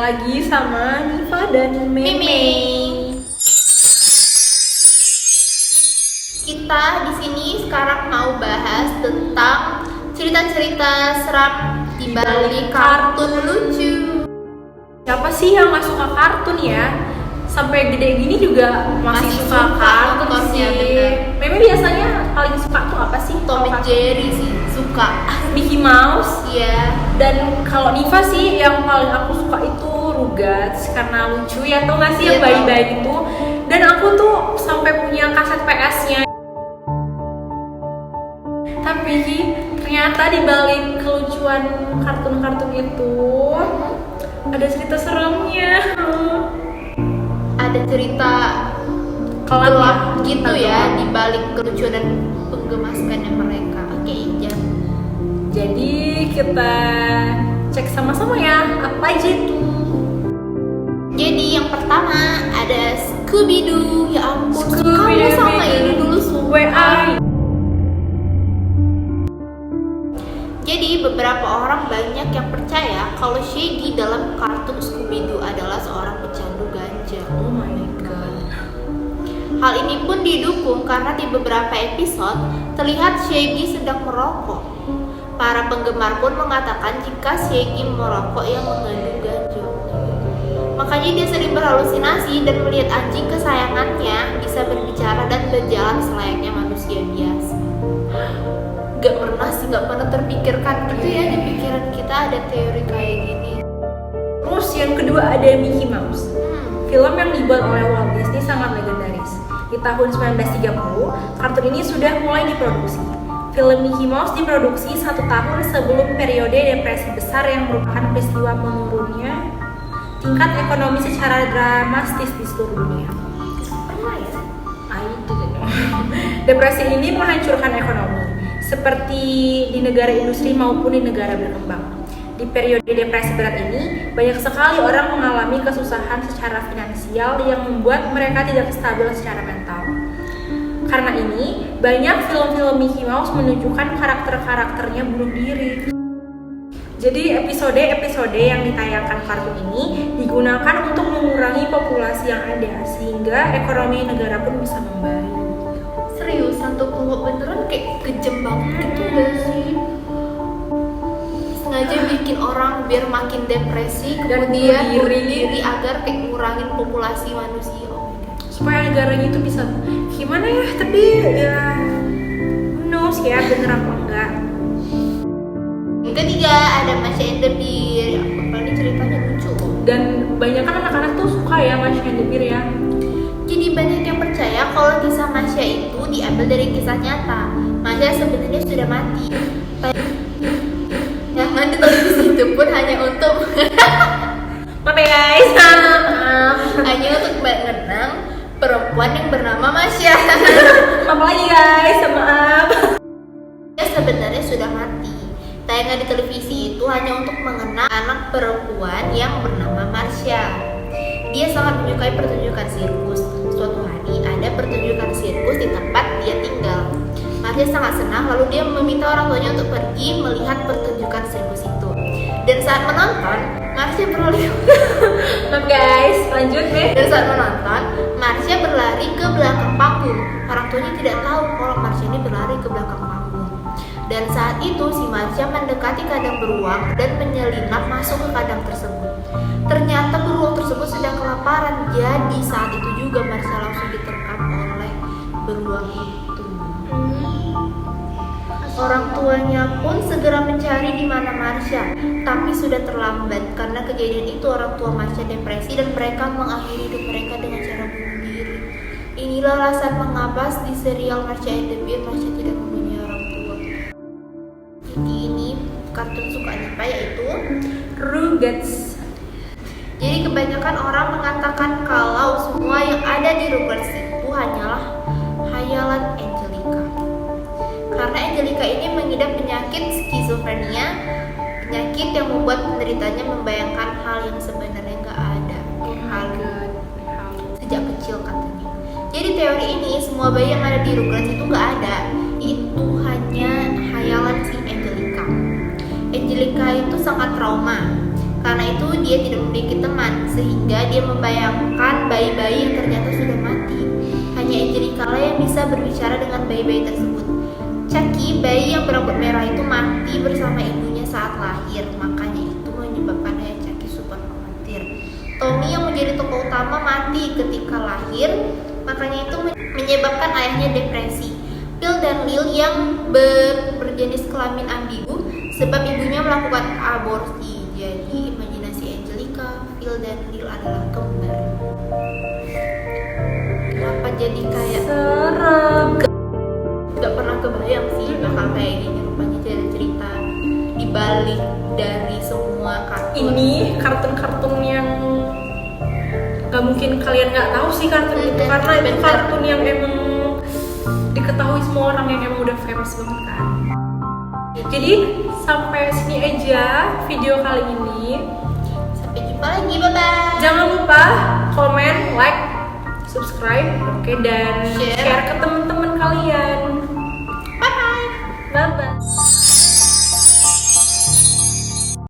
lagi sama Niva dan Meme. Kita di sini sekarang mau bahas tentang cerita-cerita seram di balik kartun lucu. Siapa sih yang gak suka kartun ya? Sampai gede gini juga masih suka kartun nontonnya, sih. bener. Meme biasanya paling suka tuh apa sih? Tom and Jerry sih suka. Mickey Mouse. Iya. Dan kalau Niva sih yang paling aku suka itu Rugrats karena lucu ya, tau gak sih yang Iya, bayi-bayi itu. Dan aku tuh sampai punya kaset PS-nya. Tapi ternyata di balik kelucuan kartun-kartun itu ada cerita seremnya. Ada cerita Kelak gelap ya, gitu cerita ya gelap. di balik kelucuan dan penggemaskannya mereka. Oke, Jadi kita cek sama-sama ya, apa aja itu. jadi yang pertama ada Scooby-Doo. Ya ampun, Scooby-Doo, kamu sama ini dulu WA. Jadi beberapa orang banyak yang percaya kalau Shaggy dalam kartun Scooby-Doo adalah seorang pecandu ganja. Oh my god. Hal ini pun didukung karena di beberapa episode terlihat Shaggy sedang merokok. Para penggemar pun mengatakan jika Shaggy merokok yang mengandung ganja. Makanya dia sering berhalusinasi dan melihat anjing kesayangannya bisa berbicara dan berjalan selayaknya manusia biasa. Gak pernah terpikirkan gitu ya di pikiran kita ada teori kayak gini. Terus yang kedua ada Mickey Mouse. Film yang dibuat oleh Walt Disney sangat legendaris. Di tahun 1930, kartun ini sudah mulai diproduksi. Film Mickey Mouse diproduksi 1 tahun sebelum periode depresi besar yang merupakan peristiwa menurunnya tingkat ekonomi secara dramatis di seluruh dunia. Pernah ya? I didn't know. Depresi ini menghancurkan ekonomi, seperti di negara industri maupun di negara berkembang. Di periode depresi berat ini, banyak sekali orang mengalami kesusahan secara finansial yang membuat mereka tidak stabil secara mental. Karena ini, banyak film-film Mickey Mouse menunjukkan karakter-karakternya bunuh diri. Jadi episode-episode yang ditayangkan kartun ini digunakan untuk mengurangi populasi yang ada, sehingga ekonomi negara pun bisa membaik. Seriusan tuh kalau beneran kayak kejem banget gitu gak sih? Sengaja bikin orang biar makin depresi, Dan kemudian bunuh bunuh diri. diri agar kayak ngurangin populasi manusia. Oh my God. Supaya negaranya itu bisa gimana ya, tapi ya who knows ya bener apa enggak. Yang ketiga ada Masha and the Bear. Apa ini ceritanya lucu. Dan banyak kan anak-anak tuh suka ya Masha and the Bear ya. Jadi banyak yang percaya kalau kisah Masha itu diambil dari kisah nyata. Masha sebenarnya sudah mati. Yang di televisi itu pun hanya untuk Maaf ya guys, maaf. hanya untuk mengenang perempuan yang bernama Masha. Maaf lagi guys, maaf. Dia sebenarnya sudah mati. Tayangan di televisi itu hanya untuk mengenang anak perempuan yang bernama Marsha. Dia sangat menyukai pertunjukan sirkus. Suatu hari ada pertunjukan sirkus di tempat dia tinggal. Marsha sangat senang, lalu dia meminta orang tuanya untuk pergi melihat pertunjukan sirkus itu. Dan saat menonton, Marsha berlari. Maaf guys, lanjut deh. Dan saat menonton, Marsha berlari ke belakang panggung. Orang tuanya tidak tahu kalau Marsha ini berlari ke belakang panggung. Dan saat itu si Marsha mendekati kandang beruang dan menyelinap masuk ke kandang tersebut. Ternyata beruang tersebut sedang kelaparan. Jadi saat itu juga Marsha langsung diterkam oleh beruang itu. Orang tuanya pun segera mencari di mana Marsha, tapi sudah terlambat karena kejadian itu orang tua Marsha depresi dan mereka mengakhiri hidup mereka dengan cara bunuh diri. Inilah alasan mengapa di serial Masha and the Bear Marsha tidak mempunyai orang tua. Jadi ini kartun sukaannya Pak yaitu Rugrats. Jadi kebanyakan orang mengatakan kalau semua yang ada di Rugrats itu hanyalah hayalan Angelica. Karena Angelica ini mengidap penyakit skizofrenia, penyakit yang membuat penderitanya membayangkan hal yang sebenarnya nggak ada. Sejak kecil katanya. Jadi teori ini semua bayi yang ada di Rugrats itu nggak ada, itu hanya hayalan si Angelica. Angelica itu sangat trauma. Karena itu dia tidak memiliki teman, sehingga dia membayangkan bayi-bayi yang ternyata sudah mati. Hanya Angelica lah yang bisa berbicara dengan bayi-bayi tersebut. Chucky, bayi yang berambut merah itu mati bersama ibunya saat lahir, makanya itu menyebabkan ayah Chucky super khawatir. Tommy yang menjadi tokoh utama mati ketika lahir, makanya itu menyebabkan ayahnya depresi. Phil dan Lil yang berjenis kelamin ambigu sebab ibunya melakukan aborsi. Jadi imajinasi Angelica, Phil dan Lil adalah kembar. Kenapa jadi kayak Serem. gak pernah kebayang sih bakal kayak gini. Rupanya jadi cerita dibalik dari semua kartun. Ini kartun-kartun yang gak mungkin kalian nggak tahu sih kartun itu, karena itu Bener. kartun yang emang diketahui semua orang, yang emang udah famous banget kan. Jadi sampai sini aja video kali ini. Sampai jumpa lagi, bye bye. Jangan lupa komen, like, subscribe, oke, dan